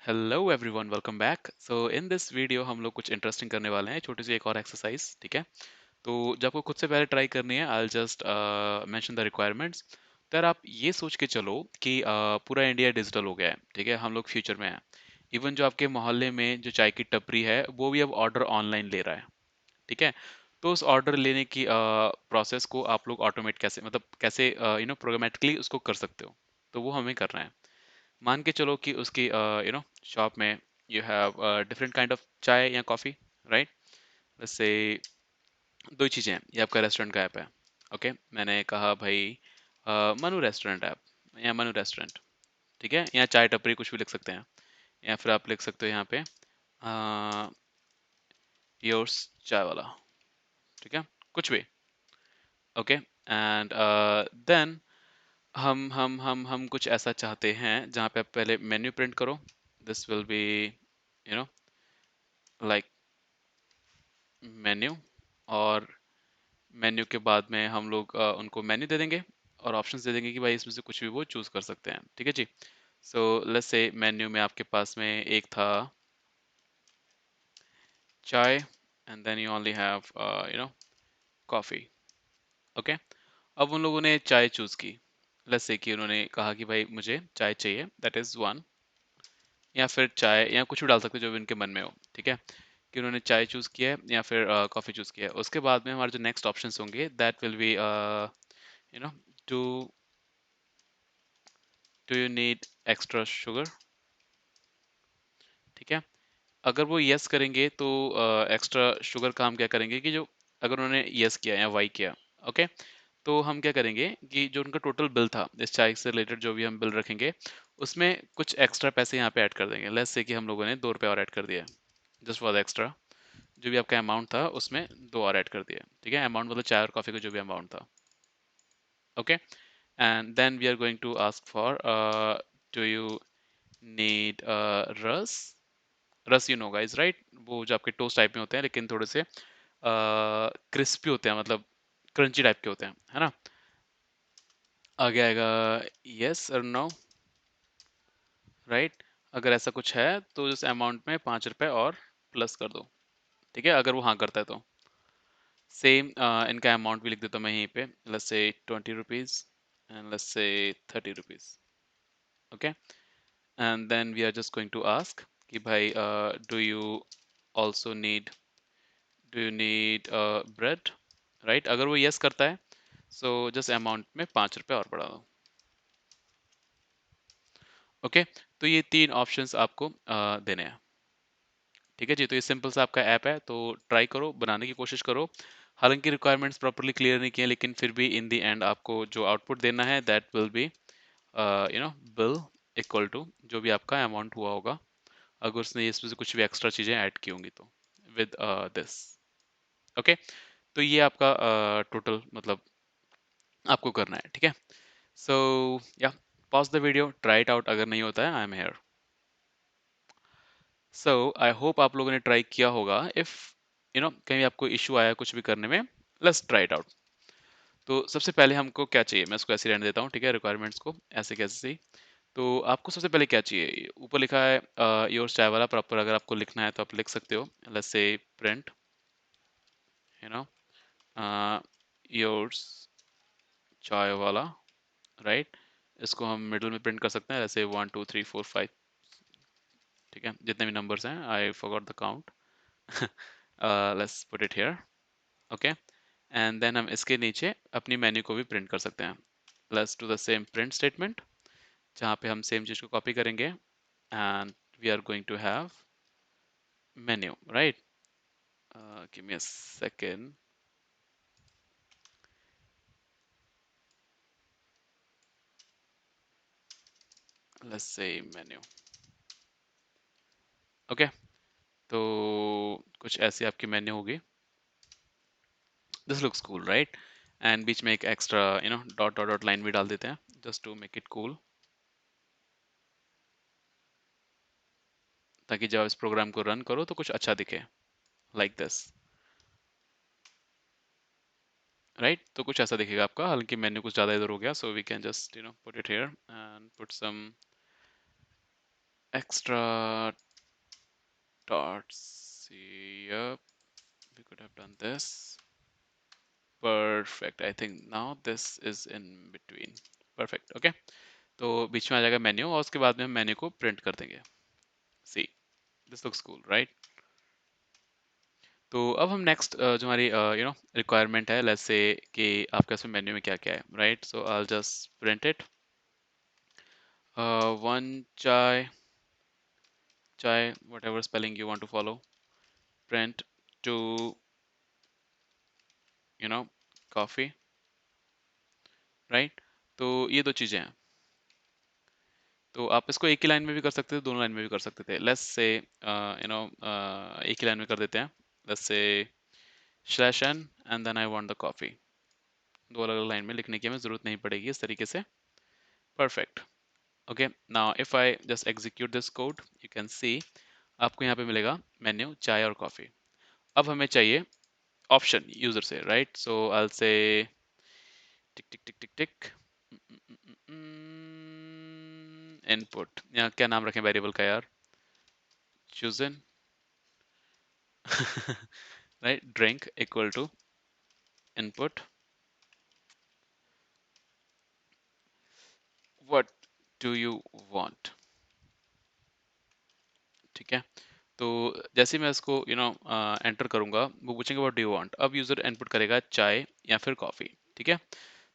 Hello everyone, welcome back. So in this video हम लोग कुछ इंटरेस्टिंग करने वाले हैं, छोटी सी एक और एक्सरसाइज। ठीक है, तो जब आपको खुद से पहले ट्राई करनी है, I just mention the requirements. तो यार आप ये सोच के चलो कि पूरा इंडिया डिजिटल हो गया है। ठीक है, हम लोग फ्यूचर में हैं। इवन जो आपके मोहल्ले में जो चाय की टपरी है वो भी अब ऑर्डर ऑनलाइन ले रहा है। ठीक है, तो उस ऑर्डर लेने की प्रोसेस को आप लोग ऑटोमेट कैसे, मतलब कैसे प्रोग्रामेटिकली उसको कर सकते हो, तो वो हमें करना है। मान के चलो कि उसकी शॉप में you have different kind of चाय या कॉफ़ी, राइट। जैसे दो ही चीज़ें हैं, ये आपका रेस्टोरेंट का ऐप है। ओके, मैंने कहा भाई मनु रेस्टोरेंट ऐप या मनु रेस्टोरेंट। ठीक है, या चाय टपरी कुछ भी लिख सकते हैं, या फिर आप लिख सकते हो यहाँ पे योर्स चाय वाला। ठीक है, कुछ भी। ओके, एंड देन हम कुछ ऐसा चाहते हैं जहाँ पे आप पहले मेन्यू प्रिंट करो। This will be like menu, और मेन्यू के बाद में हम लोग उनको मेन्यू दे देंगे और ऑप्शंस दे देंगे कि भाई इसमें से कुछ भी वो चूज कर सकते हैं। ठीक है जी। सो लेट्स से मेन्यू में आपके पास में एक था चाय, and then you only have coffee. Okay, अब उन लोगों ने चाय चूज की। लेट्स से कि उन्होंने कहा कि भाई मुझे चाय चाहिए, दैट इज वन। या फिर चाय या कुछ भी डाल सकते हो जो भी उनके मन में हो। ठीक है, कि उन्होंने चाय चूज किया है या फिर कॉफी चूज किया है। उसके बाद में हमारे जो नेक्स्ट ऑप्शंस होंगे that will B you know do do you need extra sugar। ठीक है, अगर वो यस करेंगे तो एक्स्ट्रा शुगर का हम क्या करेंगे कि जो अगर उन्होंने यस किया या वाई किया, ओके, तो हम क्या करेंगे कि जो उनका टोटल बिल था इस चाय से रिलेटेड जो भी हम बिल रखेंगे उसमें कुछ एक्स्ट्रा पैसे यहाँ पे ऐड कर देंगे। लेट्स से कि हम लोगों ने 2 रुपये और ऐड कर दिया, जस्ट फॉर द एक्स्ट्रा। जो भी आपका अमाउंट था उसमें 2 और ऐड कर दिया। ठीक है, अमाउंट मतलब चाय और कॉफी का जो भी अमाउंट था। Okay, and then we are going to ask for do you need रस। रस यू नो गाइस, राइट, वो जो आपके टोस्ट टाइप में होते हैं लेकिन थोड़े से क्रिस्पी होते हैं, मतलब क्रंची टाइप के होते हैं, है ना। आगे आएगा यस और नो, राइट। अगर ऐसा कुछ है तो इस अमाउंट में 5 रुपए और प्लस कर दो। ठीक है, अगर वो हाँ करता है तो सेम इनका अमाउंट भी लिख देता हूँ मैं यहीं पे। Let's say 20 rupees and let's say 30 rupees. Okay, and then we are just going to ask कि भाई do you also need bread, right। अगर वो yes करता है so just amount में 5 रुपए और बढ़ा दो। ओके, तो ये 3 ऑप्शंस आपको देने हैं। ठीक है जी, तो ये सिंपल सा आपका ऐप है, तो ट्राई करो, बनाने की कोशिश करो। हालांकि रिक्वायरमेंट्स प्रॉपरली क्लियर नहीं किए लेकिन फिर भी इन द एंड आपको जो आउटपुट देना है that will be bill equal to जो भी आपका अमाउंट हुआ होगा, अगर उसने इसमें से कुछ भी एक्स्ट्रा चीजें ऐड की होंगी तो विद दिस। ओके, तो ये आपका टोटल मतलब आपको करना है। ठीक है, सो या pause the video, try it out, अगर नहीं होता है I am here. So I hope आप लोगों ने ट्राई किया होगा। इफ कहीं आपको इशू आया कुछ भी करने में, लेट्स ट्राई इट आउट। तो सबसे पहले हमको क्या चाहिए, मैं इसको ऐसे रहने देता हूँ। ठीक है, रिक्वायरमेंट्स को ऐसे कैसे ही। तो आपको सबसे पहले क्या चाहिए, ऊपर लिखा है योर चाय वाला, प्रॉपर अगर आपको लिखना है तो आप लिख सकते हो। Let's say print you know yours चाय वाला, राइट। इसको हम मिडिल में प्रिंट कर सकते हैं, जैसे 1 2 3 4 5। ठीक है, जितने भी नंबर्स हैं, I forgot the count. Let's put it here. Okay, and then हम इसके नीचे अपनी मेन्यू को भी प्रिंट कर सकते हैं। Let's do the same print statement, जहाँ पे हम सेम चीज़ को कॉपी करेंगे and we are going to have menu, right. Give me a second. Let's say menu. Okay, तो कुछ ऐसी आपकी मेन्यू होगी। This looks cool, right. And बीच में एक extra dot dot dot line भी डाल देते हैं just to make it cool, ताकि जब इस प्रोग्राम को रन करो तो कुछ अच्छा दिखे, लाइक दिस, राइट। तो कुछ ऐसा दिखेगा आपका। हालांकि मेन्यू कुछ ज़्यादा इधर हो गया, so we can just put it here and put some extra dots. Yep, we could have done this. Perfect. I think now this is in between. Perfect. Okay. तो बीच में आ जाएगा मेन्यू और उसके बाद में हम मेन्यू को प्रिंट कर देंगे. सी, दिस लुक्स कूल, राइट? तो अब हम नेक्स्ट जो हमारी रिक्वायरमेंट है, लेट्स से कि आपके इसमें मेन्यू में क्या क्या है, right? So I will just print it. One chai, whatever spelling you want to follow. Print to, you know, coffee, right? तो ये दो चीजें हैं. तो आप इसको एक ही लाइन में भी कर सकते थे, दोनों लाइन में भी कर सकते थे. लेट्स से एक ही लाइन में कर देते हैं. Let's say slash n and then I want the coffee. दो अलग अलग लाइन में लिखने की हमें जरूरत नहीं पड़ेगी इस तरीके से. Perfect. Okay, now if I just execute this code, you can see आपको यहाँ पे मिलेगा मेन्यू चाय और कॉफी. अब हमें चाहिए ऑप्शन यूजर से, राइट? सो आई विल से टिक टिक टिक टिक टिक इनपुट. यहाँ क्या नाम रखें वेरिएबल का यार? Chosen. Right, drink equal to input what do you want. ठीक है. तो जैसे ही मैं इसको एंटर करूंगा, वो पूछेंगे व्हाट डू यू वांट. अब यूजर इनपुट करेगा चाय या फिर कॉफी. ठीक है.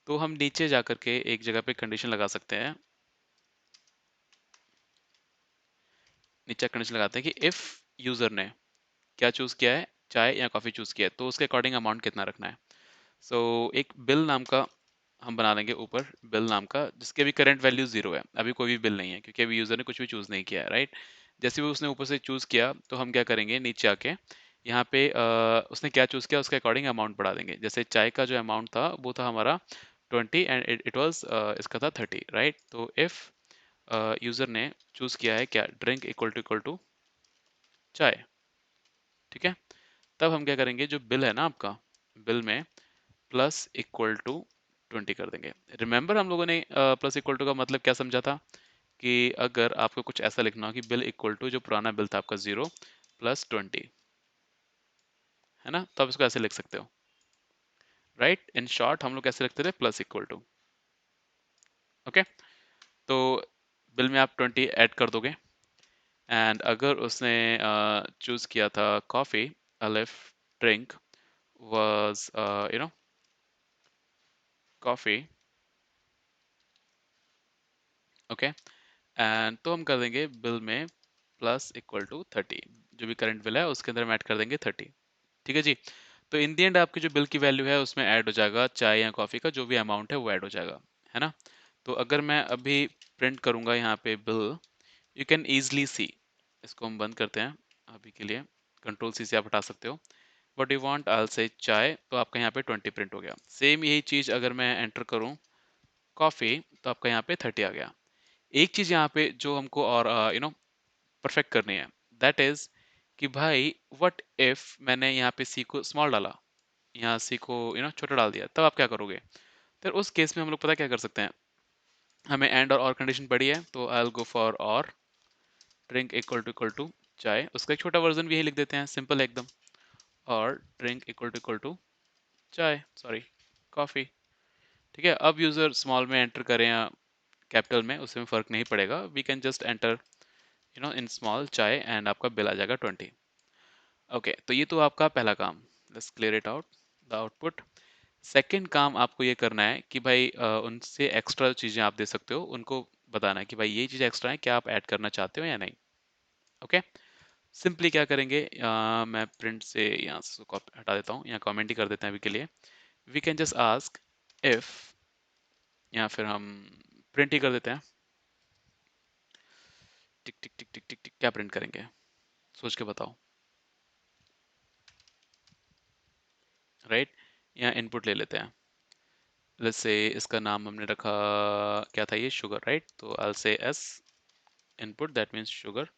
तो हम नीचे जा करके एक जगह पे कंडीशन लगा सकते हैं. नीचे कंडीशन लगाते हैं कि इफ यूजर ने क्या चूज किया है, चाय या कॉफी चूज किया है, तो उसके अकॉर्डिंग अमाउंट कितना रखना है. सो एक बिल नाम का हम बना लेंगे ऊपर, बिल नाम का, जिसके अभी करंट वैल्यू 0 है. अभी कोई भी बिल नहीं है क्योंकि अभी यूजर ने कुछ भी चूज नहीं किया है, राइट? जैसे भी उसने ऊपर से चूज किया तो हम क्या करेंगे, नीचे आके यहाँ पे उसने क्या चूज किया उसके अकॉर्डिंग अमाउंट बढ़ा देंगे. जैसे चाय का जो अमाउंट था वो था हमारा 20 एंड इट वाज इसका था 30, राइट? तो इफ यूजर ने चूज किया है क्या, ड्रिंक इक्वल टू चाय. ठीक है. तब हम क्या करेंगे, जो बिल है ना आपका, बिल में प्लस इक्वल टू 20 कर देंगे. रिमेंबर हम लोगों ने प्लस इक्वल टू का मतलब क्या समझा था, कि अगर आपको कुछ ऐसा लिखना हो कि बिल इक्वल टू जो पुराना बिल था आपका 0 प्लस 20, है ना, तो आप इसको ऐसे लिख सकते हो, राइट? इन शॉर्ट हम लोग कैसे लिखते थे, प्लस इक्वल टू. ओके. तो बिल में आप 20 ऐड कर दोगे. एंड अगर उसने चूज किया था कॉफी, अलिफ drink was coffee. Okay. And तो हम कर देंगे बिल में प्लस इक्वल टू 30. जो भी करंट बिल है उसके अंदर हम ऐड कर देंगे 30. ठीक है जी. तो इन दी एंड आपकी जो बिल की वैल्यू है उसमें ऐड हो जाएगा चाय या कॉफ़ी का जो भी अमाउंट है वो ऐड हो जाएगा, है ना? तो अगर मैं अभी प्रिंट करूंगा यहाँ पे बिल, यू कैन ईजली सी. इसको हम बंद करते हैं अभी के लिए. कंट्रोल सी से आप हटा सकते हो. What you want, I will से चाय, तो आपका यहाँ पे 20 प्रिंट हो गया. सेम यही चीज़ अगर मैं एंटर करूँ कॉफ़ी, तो आपका यहाँ पे 30 आ गया. एक चीज़ यहाँ पे जो हमको और परफेक्ट करनी है, दैट इज कि भाई व्हाट इफ मैंने यहाँ पे सी को स्मॉल डाला, यहाँ सी को छोटा डाल दिया, तब आप क्या करोगे? फिर उस केस में हम लोग पता क्या कर सकते हैं, हमें एंड और कंडीशन पड़ी है तो आई विल गो फॉर और ड्रिंक इक्वल टू चाय. उसका एक छोटा वर्जन भी यही लिख देते हैं, सिंपल है एकदम. और ड्रिंक इक्वल टू चाय, सॉरी, कॉफ़ी. ठीक है. अब यूज़र स्मॉल में एंटर करें या कैपिटल में, उसमें फ़र्क नहीं पड़ेगा. We can just enter in small chai and आपका बिल आ जाएगा 20. ओके. तो ये तो आपका पहला काम. Let's clear it out the output. Second काम आपको ये करना है कि भाई उनसे एक्स्ट्रा चीज़ें आप दे सकते हो, उनको बताना है कि भाई ये चीज़ एक्स्ट्रा है, क्या आप ऐड करना चाहते हो या नहीं. ओके. सिंपली क्या करेंगे, मैं प्रिंट से यहाँ से हटा देता हूँ, यहाँ कमेंट ही कर देते हैं अभी के लिए. We can just ask if, या फिर हम प्रिंट ही कर देते हैं. टिक टिक टिक टिक टिक टिक, क्या प्रिंट करेंगे, सोच के बताओ, राइट? यहाँ इनपुट ले लेते हैं. लेट्स से इसका नाम हमने रखा, क्या था ये, शुगर, राइट? तो आई विल से S input, that means sugar,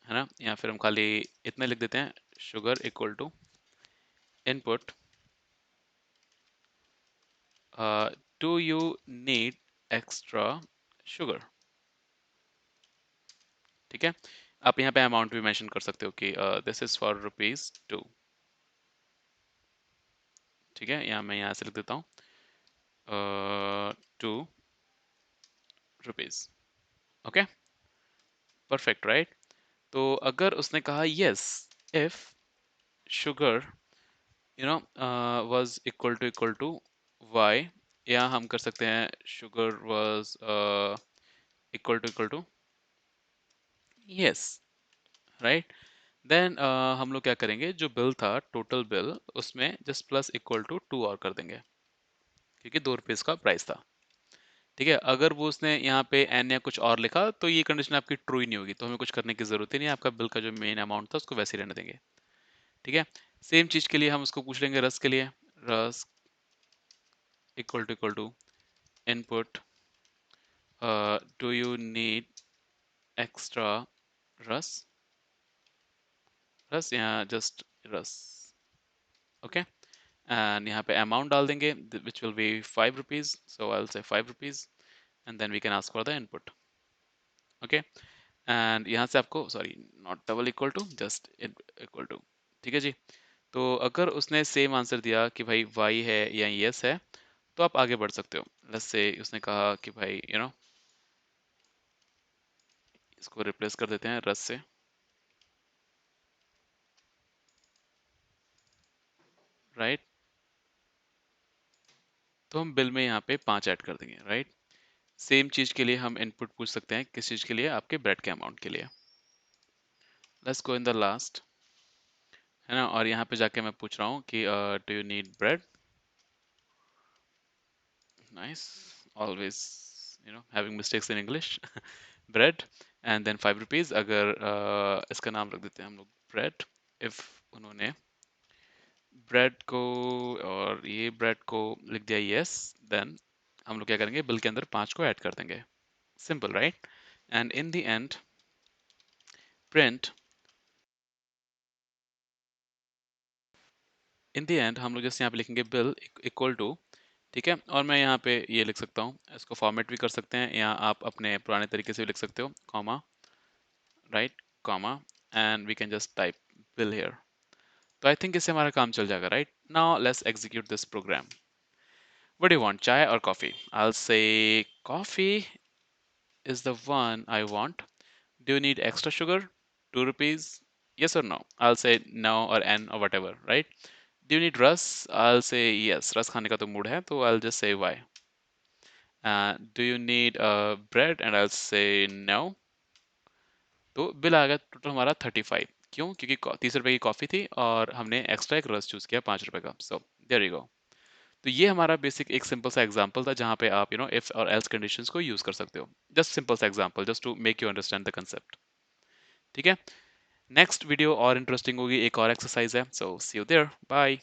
है ना? या फिर हम खाली इतना लिख देते हैं, sugar equal to input, do you need extra sugar. ठीक है। आप यहाँ पे अमाउंट भी मेंशन कर सकते हो कि दिस इज फॉर रुपीज 2। ठीक है, यहाँ मैं यहाँ से लिख देता हूँ 2 रुपीज। Okay, perfect right. तो अगर उसने कहा yes if sugar was equal to Y, या हम कर सकते हैं sugar was equal to yes, right. Then हम लोग क्या करेंगे, जो बिल था टोटल बिल, उसमें जस्ट प्लस इक्वल टू 2 और कर देंगे, क्योंकि 2 रुपीज का प्राइस था। ठीक है, अगर वो उसने यहाँ पे एन या कुछ और लिखा तो ये कंडीशन आपकी ट्रू ही नहीं होगी, तो हमें कुछ करने की जरूरत ही नहीं है, आपका बिल का जो मेन अमाउंट था उसको वैसे ही रहने देंगे। ठीक है, सेम चीज के लिए हम उसको पूछ लेंगे रस के लिए, ras equal to input do you need extra ras, रस यहाँ जस्ट रस। ओके, एंड यहाँ पे अमाउंट डाल देंगे which will be 5 rupees, so I will say 5 rupees and then we can ask for the input. Okay, and यहाँ से आपको sorry not double equal to, just equal to. ठीक है जी। तो अगर उसने सेम आंसर दिया कि भाई वाई है या यस है, तो आप आगे बढ़ सकते हो। लेट्स से उसने कहा कि भाई इसको रिप्लेस कर देते हैं रस से, राइट। तो हम बिल में यहाँ पे 5 ऐड कर देंगे, राइट। सेम चीज के लिए हम इनपुट पूछ सकते हैं, किस चीज के लिए, आपके ब्रेड के अमाउंट के लिए। Let's go in the last, है ना। और यहाँ पे जाके मैं पूछ रहा हूँ कि do you need bread, nice, always having mistakes in English bread, and then 5 rupees. अगर इसका नाम रख देते हैं हम लोग ब्रेड, इफ उन्होंने ब्रेड को और ये ब्रेड को लिख दिया यस, देन हम लोग क्या करेंगे, बिल के अंदर 5 को ऐड कर देंगे, simple right. And in the end print, in the end हम लोग जैसे यहाँ पे लिखेंगे बिल इक्वल टू, ठीक है। और मैं यहाँ पे ये लिख सकता हूँ, इसको फॉर्मेट भी कर सकते हैं, या आप अपने पुराने तरीके से भी लिख सकते हो, comma, right, comma, and we can just type bill here. तो आई थिंक इससे हमारा काम चल जाएगा, right. Now let's execute this program. What do you want, चाय और coffee? I will say coffee is the one I want. Do you need extra sugar? 2 rupees? Yes or no? I'll say no or N or whatever, right? Do you need Rus? I'll say yes. Rus खाने का तो mood है, तो I'll just say why. Do you need bread? And I'll say no. तो bill आ गया total हमारा 35। क्यों? क्योंकि 30 रुपए की कॉफ़ी थी और हमने एक्स्ट्रा एक रस चूज़ किया 5 रुपए का। So there you go. तो ये हमारा बेसिक एक सिंपल सा एग्जांपल था, जहाँ पे आप इफ और एल्स कंडीशंस को यूज कर सकते हो। जस्ट सिंपल सा example, just to make you understand the concept. ठीक है, नेक्स्ट वीडियो और इंटरेस्टिंग होगी, एक और एक्सरसाइज है। सो सी यू देयर, बाय।